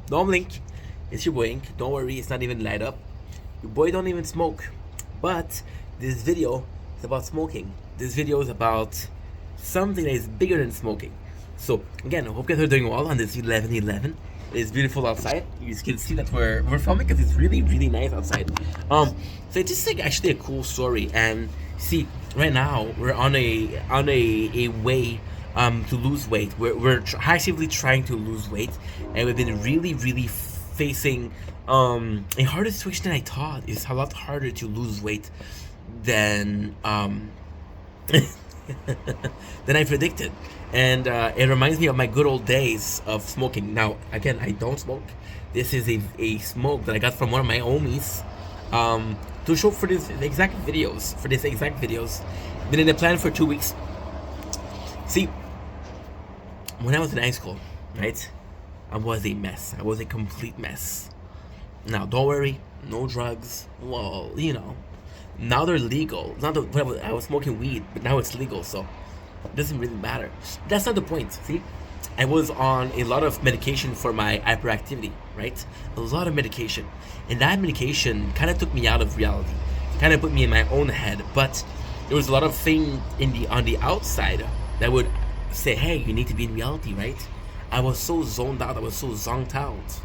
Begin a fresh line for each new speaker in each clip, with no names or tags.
Don't blink. It's your boy Ink. Don't worry, it's not even light up. Your boy don't even smoke. But this video is about smoking. This video is about something that is bigger than smoking. So again, I hope you guys are doing well on this 11/11. It's beautiful outside. You can see that we're filming because it's really nice outside. So it's just like actually a cool story. And see, right now we're on a way to lose weight. We're actively trying to lose weight, and we've been really facing a harder situation than I thought. It's a lot harder to lose weight than than I predicted. And it reminds me of my good old days of smoking. Now, again, I don't smoke. This is a smoke that I got from one of my homies to show for this exact videos. Been in the plan for 2 weeks. See, when I was in high school, right, I was a mess. I was a complete mess. Now, don't worry, no drugs. Well, now they're legal. Not that I was smoking weed, but now it's legal, so it doesn't really matter. That's not the point. See, I was on a lot of medication for my hyperactivity, right? A lot of medication, and that medication kind of took me out of reality. Kind of put me in my own head, but there was a lot of things on the outside that would say, "Hey, you need to be in reality, right?" I was so zoned out. I was so zonked out.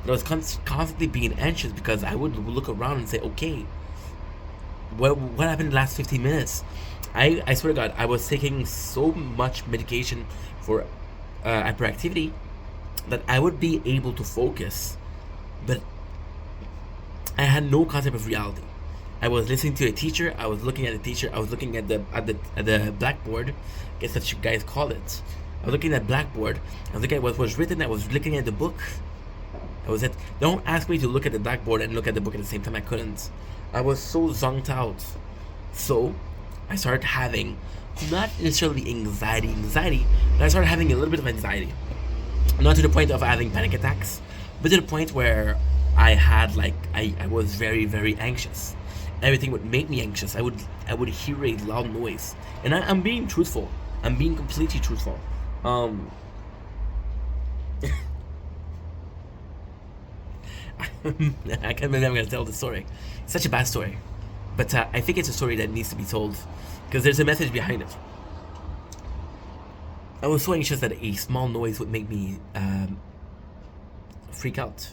I was constantly being anxious because I would look around and say, "Okay, what happened in the last 15 minutes?" I swear to God, I was taking so much medication for hyperactivity that I would be able to focus, but I had no concept of reality. I was listening to a teacher. I was looking at the teacher. I was looking at the blackboard. I guess that's what you guys call it. I was looking at blackboard. I was looking at what was written. I was looking at the book. I was at. Don't ask me to look at the blackboard and look at the book at the same time. I couldn't. I was so zonked out. So I started having not necessarily anxiety, but I started having a little bit of anxiety. Not to the point of having panic attacks, but to the point where I had I was very anxious. Everything would make me anxious. I would hear a loud noise, and I'm being truthful. I'm being completely truthful. I can't believe I'm gonna tell the story. It's such a bad story, but I think it's a story that needs to be told because there's a message behind it. I was so anxious that a small noise would make me freak out.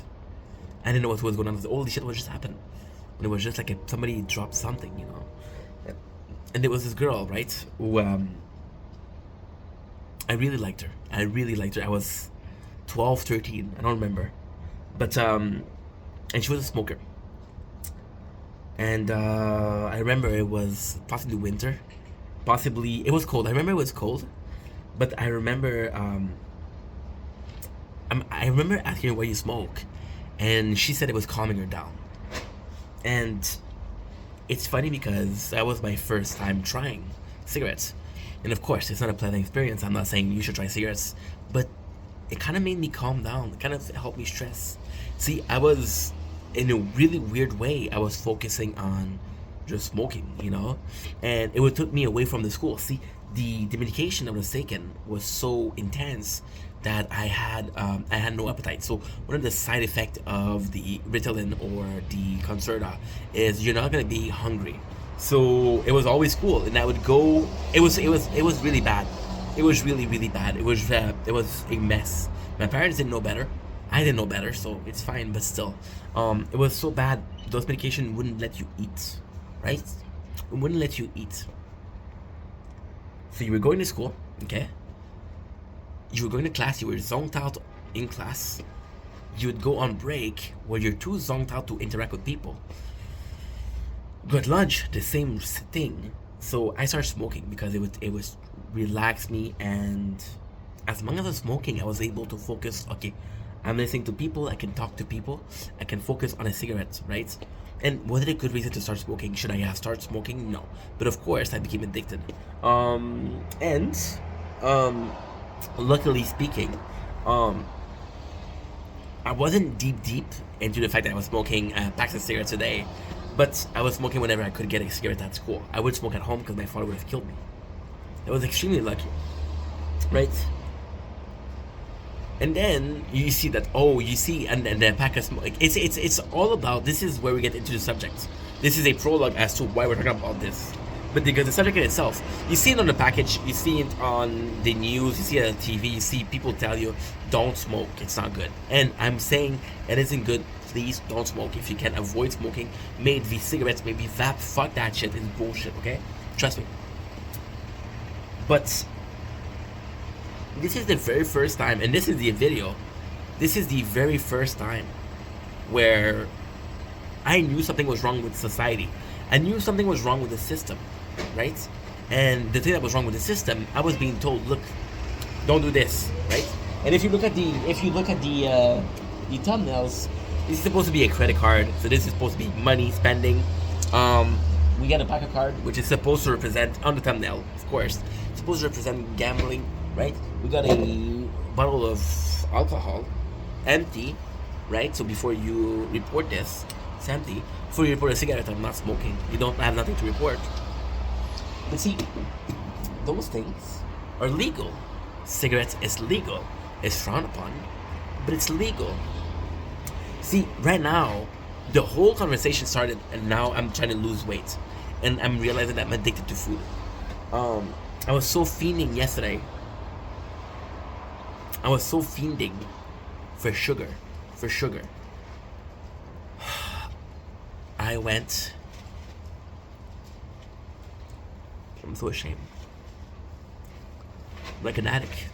I didn't know what was going on. Holy shit, what just happened? And it was just like somebody dropped something. And there was this girl, right, who I really liked her. I was 12, 13, I don't remember. But, and she was a smoker. And I remember it was possibly winter. Possibly, it was cold. I remember it was cold. But I remember, I remember asking her why you smoke. And she said it was calming her down. And it's funny because that was my first time trying cigarettes. And of course, it's not a pleasant experience. I'm not saying you should try cigarettes. But it kind of made me calm down. It kind of helped me stress. See, I was, in a really weird way, I was focusing on just smoking, and it would took me away from the school. See, the medication I was taking was so intense that I had no appetite. So one of the side effects of the Ritalin or the Concerta is you're not gonna be hungry. So it was always cool, and I would go. It was really bad. It was really bad. It was a mess. My parents didn't know better. I didn't know better, so it's fine. But still, it was so bad. Those medication wouldn't let you eat, right? It wouldn't let you eat. So you were going to school, okay? You were going to class. You were zonked out in class. You would go on break where you're too zonked out to interact with people. Go at lunch, the same thing. So I started smoking because it was relax me, and as long as I was smoking, I was able to focus. Okay, I'm listening to people. I can talk to people. I can focus on a cigarette, right? And was it a good reason to start smoking? Should I have started smoking? No, but of course I became addicted. And luckily speaking, I wasn't deep into the fact that I was smoking packs of cigarettes a day, but I was smoking whenever I could get a cigarette at school. I would smoke at home because my father would have killed me. I was extremely lucky, right? And then you see that, oh, you see, and the pack of smoke. It's all about. This is where we get into the subject. This is a prologue as to why we're talking about this. But because the subject in itself, you see it on the package, you see it on the news, you see it on TV, you see people tell you, don't smoke, it's not good. And I'm saying it isn't good. Please don't smoke. If you can avoid smoking, maybe cigarettes, maybe vape, fuck that shit, it's bullshit, okay? Trust me. But this is the very first time, and this is the video, this is the very first time where I knew something was wrong with society. I knew something was wrong with the system, right? And the thing that was wrong with the system, I was being told, look, don't do this, right? And if you look at the thumbnails, this is supposed to be a credit card, so this is supposed to be money spending. We got a pack of card, which is supposed to represent, on the thumbnail, of course, supposed to represent gambling, right? We got a bottle of alcohol, empty, right? So before you report this, it's empty. Before you report a cigarette, I'm not smoking. You don't have nothing to report. But see, those things are legal. Cigarettes is legal. It's frowned upon, but it's legal. See, right now, the whole conversation started, and now I'm trying to lose weight, and I'm realizing that I'm addicted to food. I was so fiending yesterday. I was so fiending for sugar. I went. I'm so ashamed. Like an addict.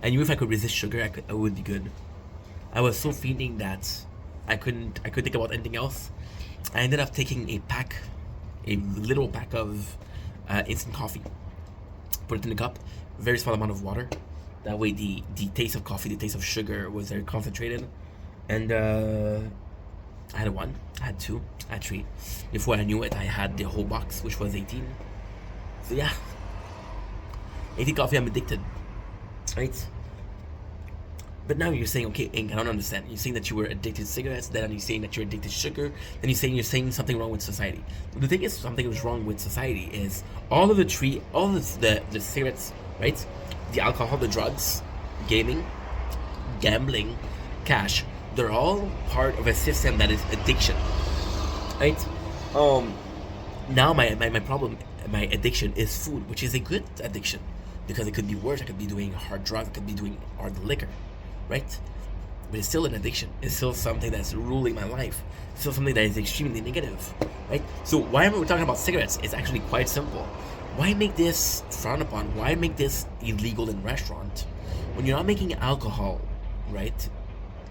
I knew if I could resist sugar, I would be good. I was so fiending that I couldn't think about anything else. I ended up taking a little pack of instant coffee. Put it in a cup, very small amount of water. That way the taste of coffee, the taste of sugar was very concentrated. And I had one, I had two, I had three. Before I knew it, I had the whole box, which was 18. So yeah, 18 coffee, I'm addicted, right? But now you're saying, okay, Ink, I don't understand. You're saying that you were addicted to cigarettes, then you're saying that you're addicted to sugar, then you're saying something wrong with society. But the thing is, something was wrong with society is all of the cigarettes, right? The alcohol, the drugs, gaming, gambling, cash, they're all part of a system that is addiction, right? Now my problem, my addiction is food, which is a good addiction because it could be worse. I could be doing hard drugs, I could be doing hard liquor, right? But it's still an addiction. It's still something that's ruling my life. It's still something that is extremely negative, right? So why am I talking about cigarettes? It's actually quite simple. Why make this frowned upon? Why make this illegal in restaurant when you're not making alcohol, right,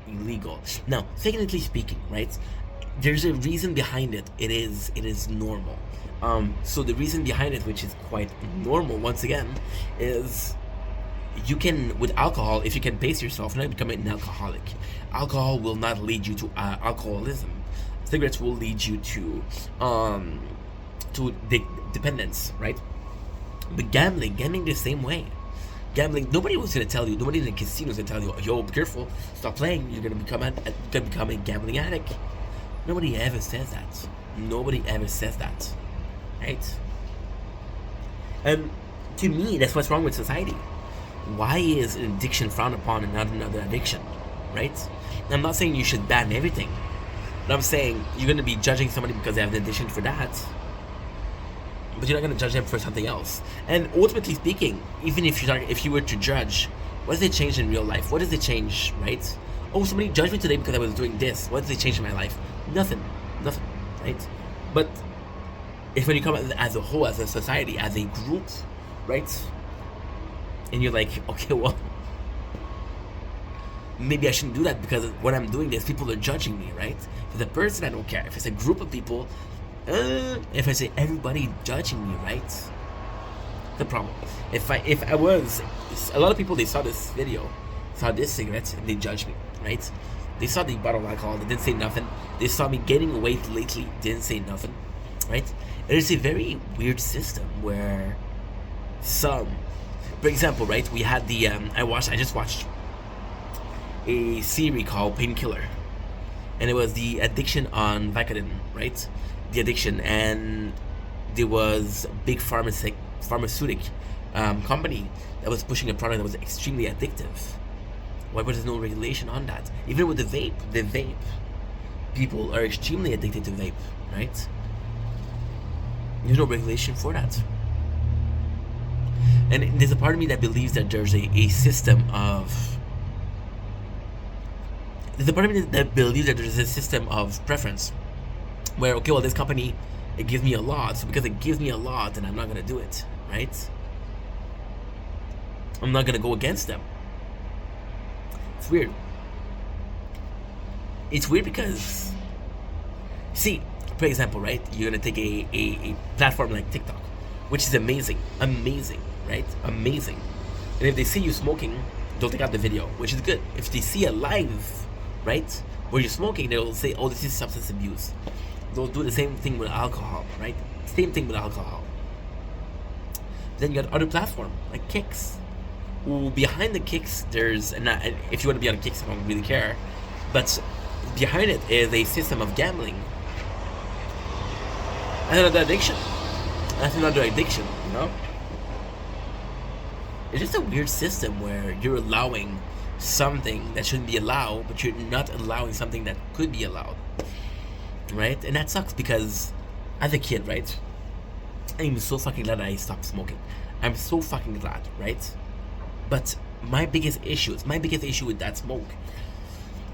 illegal? Now, technically speaking, right, there's a reason behind it. It is normal. So the reason behind it, which is quite normal, once again, is you can, with alcohol, if you can pace yourself, you're not becoming an alcoholic. Alcohol will not lead you to alcoholism. Cigarettes will lead you to dependence, right? But gambling the same way. Gambling, nobody was gonna tell you. Nobody in the casino was gonna tell you, "Yo, be careful, stop playing. You're gonna become a gambling addict." Nobody ever says that. Nobody ever says that, right? And to me, that's what's wrong with society. Why is an addiction frowned upon and not another addiction, right? And I'm not saying you should ban everything, but I'm saying you're gonna be judging somebody because they have an addiction for that. But you're not going to judge them for something else. And ultimately speaking, even if you were to judge, what does it change in real life? What does it change, right? Oh, somebody judged me today because I was doing this. What does it change in my life? Nothing, right? But if when you come as a whole, as a society, as a group, right? And you're like, okay, well, maybe I shouldn't do that because when I'm doing this, people are judging me, right? If it's a person, I don't care. If it's a group of people, if I say everybody judging me, right? The problem. If I was, a lot of people, they saw this video, saw this cigarette, and they judged me, right? They saw the bottle of alcohol, they didn't say nothing. They saw me gaining weight lately, didn't say nothing, right? It is a very weird system where some, for example, right? We had the I just watched a series called Painkiller, and it was the addiction on Vicodin, right? The addiction, and there was a big pharmaceutical company that was pushing a product that was extremely addictive. Why was there no regulation on that? Even with the vape, people are extremely addicted to vape, right? There's no regulation for that. And there's a part of me that believes that there's a system of... There's a part of me that believes that there's a system of preference. Where, okay, well, this company, it gives me a lot. So because it gives me a lot, then I'm not going to do it, right? I'm not going to go against them. It's weird. It's weird because... See, for example, right? You're going to take a platform like TikTok, which is amazing, right? Amazing. And if they see you smoking, they'll take out the video, which is good. If they see a live, right, where you're smoking, they'll say, oh, this is substance abuse. They'll do the same thing with alcohol, right? Same thing with alcohol. Then you got other platforms like Kicks. Ooh, behind the Kicks, there's, and if you want to be on Kicks, I don't really care, but behind it is a system of gambling. And another addiction. That's another addiction, you know? It's just a weird system where you're allowing something that shouldn't be allowed, but you're not allowing something that could be allowed. Right? And that sucks because as a kid, right? I'm so fucking glad I stopped smoking. I'm so fucking glad, right? But my biggest issue with that smoke,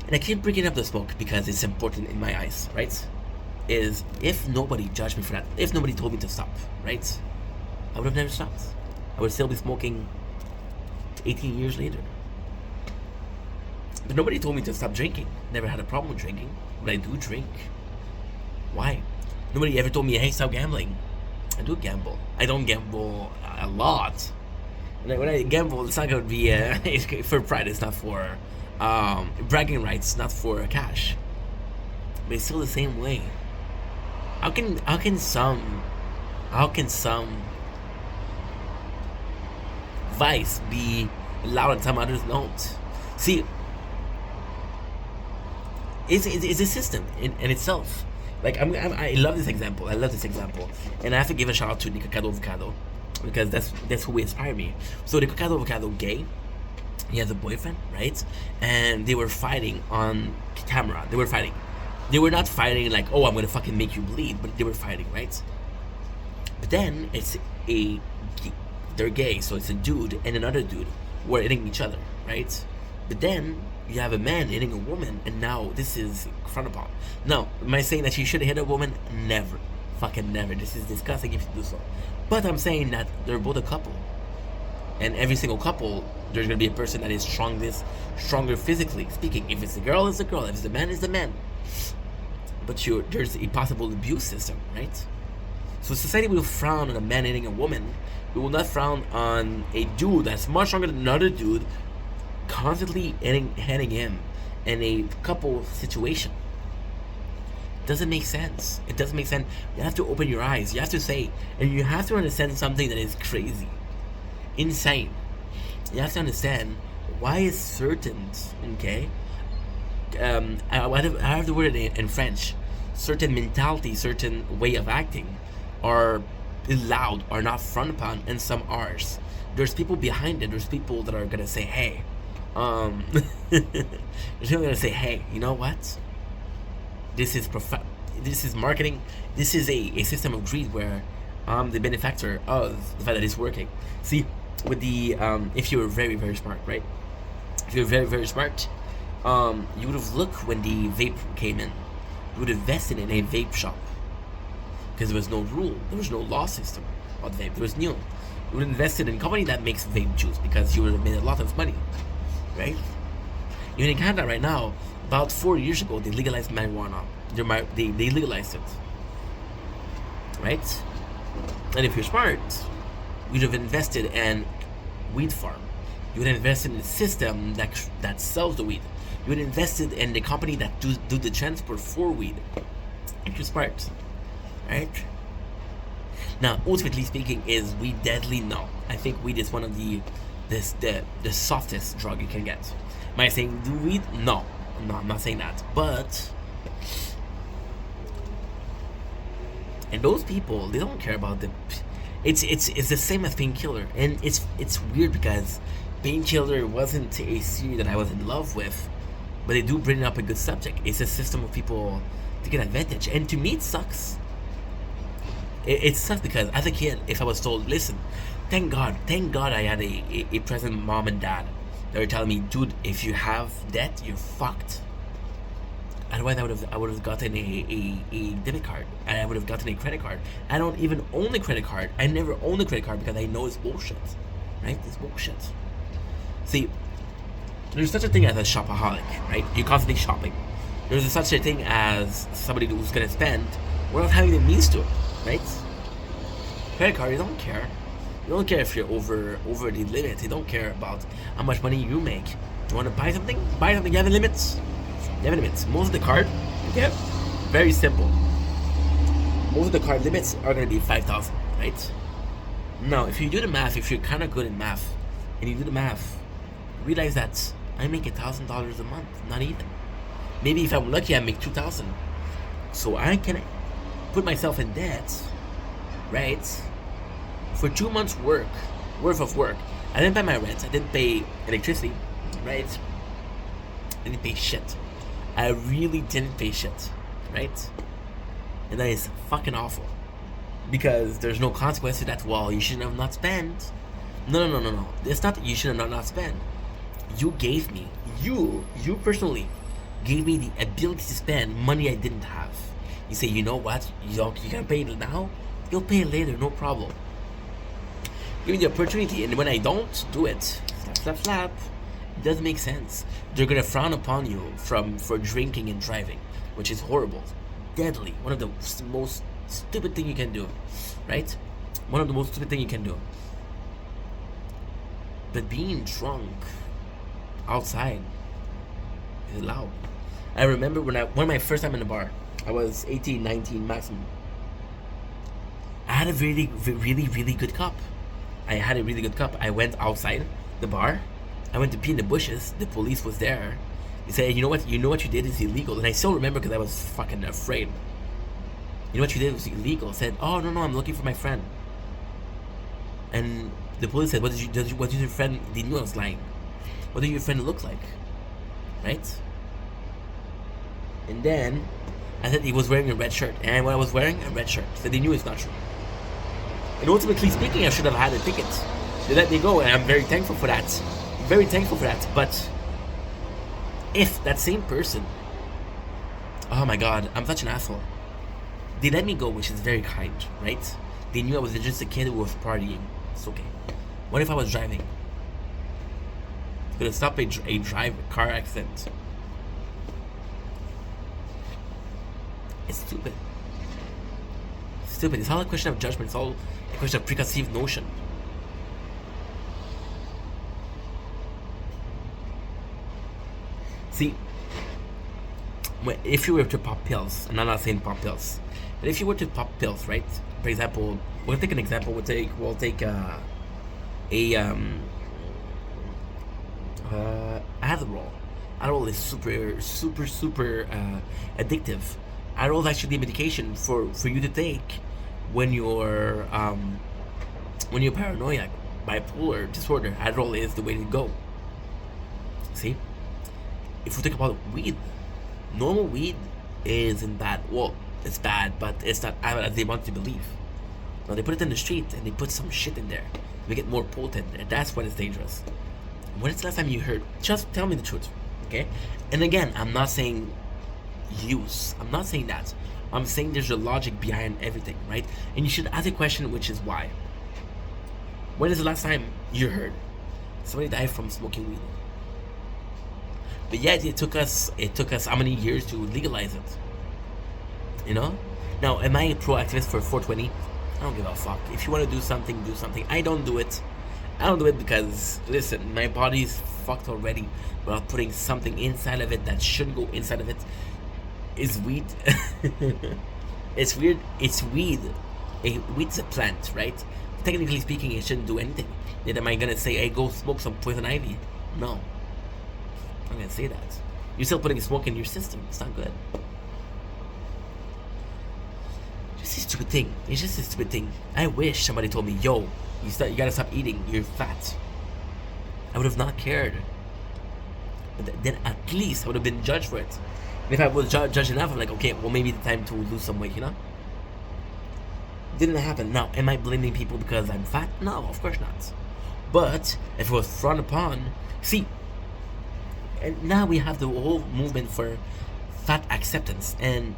and I keep bringing up the smoke because it's important in my eyes, right? Is if nobody judged me for that, if nobody told me to stop, right? I would have never stopped. I would still be smoking 18 years later. But nobody told me to stop drinking. Never had a problem with drinking, but I do drink. Why? Nobody ever told me, hey, stop gambling. I do gamble. I don't gamble a lot. When I gamble, it's not going to be it's for pride. It's not for bragging rights. Not for cash. But it's still the same way. How can some vice be allowed and some others don't? See, it's a system in itself. Like I love this example. And I have to give a shout out to Nicocado Avocado because that's who inspired me. So Nicocado Avocado, gay, he has a boyfriend, right? And they were fighting on camera. They were fighting. They were not fighting like, oh, I'm gonna fucking make you bleed, but they were fighting, right? But then they're gay, so it's a dude and another dude who are hitting each other, right? But then you have a man hitting a woman, and now this is frowned upon. Now, am I saying that she should hit a woman? Never. Fucking never. This is disgusting if you do so. But I'm saying that they're both a couple. And every single couple, there's going to be a person that is stronger physically speaking. If it's a girl, it's a girl. If it's a man, it's a man. But there's a possible abuse system, right? So society will frown on a man hitting a woman. We will not frown on a dude that's much stronger than another dude constantly hitting him in a couple situation. Doesn't make sense. It doesn't make sense. You have to open your eyes. You have to say, and you have to understand something that is crazy, insane. You have to understand why is certain, okay? I have the word in French. Certain mentality, certain way of acting are allowed, are not frowned upon, and some are. There's people behind it. There's people that are gonna say, hey, there's people gonna say, hey, you know what? This is marketing. This is a system of greed where I'm the benefactor of the fact that it's working. See, with the if you were very, very smart, right? If you were very, very smart, you would have looked when the vape came in. You would have invested in a vape shop because there was no rule, there was no law system on vape. There was new. You would have invested in a company that makes vape juice because you would have made a lot of money, right? Even in Canada right now, about 4 years ago, they legalized marijuana. They legalized it, right? And if you're smart, you'd have invested in weed farm. You would have invested in a system that sells the weed. You would have invested in the company that do the transport for weed. If you're smart, right? Now, ultimately speaking, is weed deadly? No. I think weed is one of the softest drug you can get. Am I saying do weed? No, I'm not saying that. But And those people, they don't care about the. It's the same as Painkiller, and it's weird because Painkiller wasn't a series that I was in love with, but they do bring up a good subject. It's a system of people taking advantage, and to me, it sucks. It sucks because as a kid, if I was told, listen, thank God, I had a present mom and dad that were telling me, dude, if you have debt, you're fucked. Otherwise, I would have gotten a debit card, and I would have gotten a credit card. I don't even own a credit card. I never own a credit card because I know it's bullshit, right? It's bullshit. See, there's such a thing as a shopaholic, right? You're constantly shopping. There's such a thing as somebody who's gonna spend without having the means to, right? Credit card, you don't care. You don't care if you're over the limit. You don't care about how much money you make. You want to buy something? Buy something. You have limits. You have limits. Most of the card, okay, very simple. Most of the card limits are gonna be 5,000, right? Now, if you do the math, if you're kind of good in math, and you do the math, realize that I make $1,000 a month, not even. Maybe if I'm lucky, I make 2,000. So I can put myself in debt, right? For 2 months' worth of work. I didn't pay my rent. I didn't pay electricity, right? I didn't pay shit. I really didn't pay shit, right? And that is fucking awful. Because there's no consequence to that. Well, you shouldn't have not spent. No. It's not that you should have not spent. You gave me, you personally, gave me the ability to spend money I didn't have. You say, you know what? You can pay it now. You'll pay it later, no problem. Give me the opportunity, and when I don't do it, slap. It doesn't make sense. They're gonna frown upon you for drinking and driving, which is horrible, deadly. One of the most stupid thing you can do, right? One of the most stupid thing you can do. But being drunk outside is allowed. I remember one of my first time in the bar. I was 18, 19 maximum. I had a really, really good cup. I went outside the bar. I went to pee in the bushes. The police was there. He said, you know what you did is illegal. And I still remember because I was fucking afraid. You know what you did was illegal. I said, oh, no, I'm looking for my friend. And the police said, what did your friend, they knew I was lying. What did your friend look like? Right? And then I said he was wearing a red shirt. And what I was wearing, a red shirt. So they knew it's not true. And ultimately speaking, I should have had a ticket. They let me go, and I'm very thankful for that. But if that same person, oh my god, I'm such an asshole. They let me go, which is very kind, right? They knew I was just a kid who was partying. It's okay. What if I was driving? It's gonna stop a car accident. It's stupid. It's all a question of judgment. It's all a question of preconceived notion. See, if you were to pop pills, and I'm not saying pop pills, but if you were to pop pills, right? For example, we'll take an example. We'll take Adderall. Adderall is super addictive. Adderall is actually a medication for you to take when you're paranoid, bipolar disorder. Adderall is the way to go. See, if we talk about weed, normal weed isn't bad. Well, it's bad, but it's not as they want to believe. Now they put it in the street and they put some shit in there, make it more potent, and that's when it's dangerous. When is the last time you heard? Just tell me the truth, okay? And again, I'm not saying use. I'm not saying that. I'm saying there's a logic behind everything, right? And you should ask a question, which is why. When is the last time you heard somebody died from smoking weed? But yet it took us how many years to legalize it? You know? Now, am I a pro-activist for 420? I don't give a fuck. If you want to do something, do something. I don't do it. Because, listen, my body's fucked already without putting something inside of it that shouldn't go inside of it. Is weed. It's weird. It's weed. Weed's a plant, right? Technically speaking, it shouldn't do anything. Then am I gonna say, hey, go smoke some poison ivy? No. I'm gonna say that. You're still putting smoke in your system. It's not good. It's a stupid thing. It's just a stupid thing. I wish somebody told me, yo, you gotta stop eating, you're fat. I would have not cared. But then at least I would have been judged for it. And if I was judged enough, I'm like, okay, well, maybe it's time to lose some weight, you know? Didn't happen. Now, am I blaming people because I'm fat? No, of course not. But if it was frowned upon, see, and now we have the whole movement for fat acceptance. And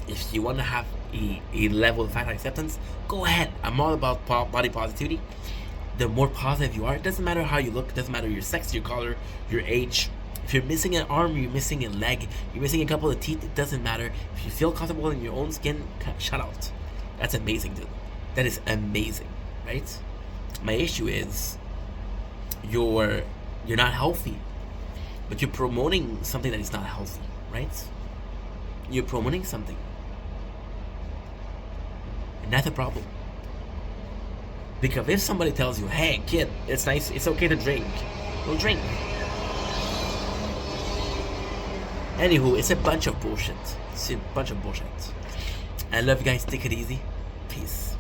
if you want to have a level of fat acceptance, go ahead. I'm all about body positivity. The more positive you are, it doesn't matter how you look, it doesn't matter your sex, your color, your age. If you're missing an arm, you're missing a leg, you're missing a couple of teeth, it doesn't matter. If you feel comfortable in your own skin, shout out. That's amazing, dude. That is amazing, right? My issue is you're not healthy, but you're promoting something that is not healthy, right? You're promoting something, and that's a problem. Because if somebody tells you, hey kid, it's nice, it's okay to drink, well, drink. Anywho, it's a bunch of bullshit. It's a bunch of bullshit. I love you guys. Take it easy. Peace.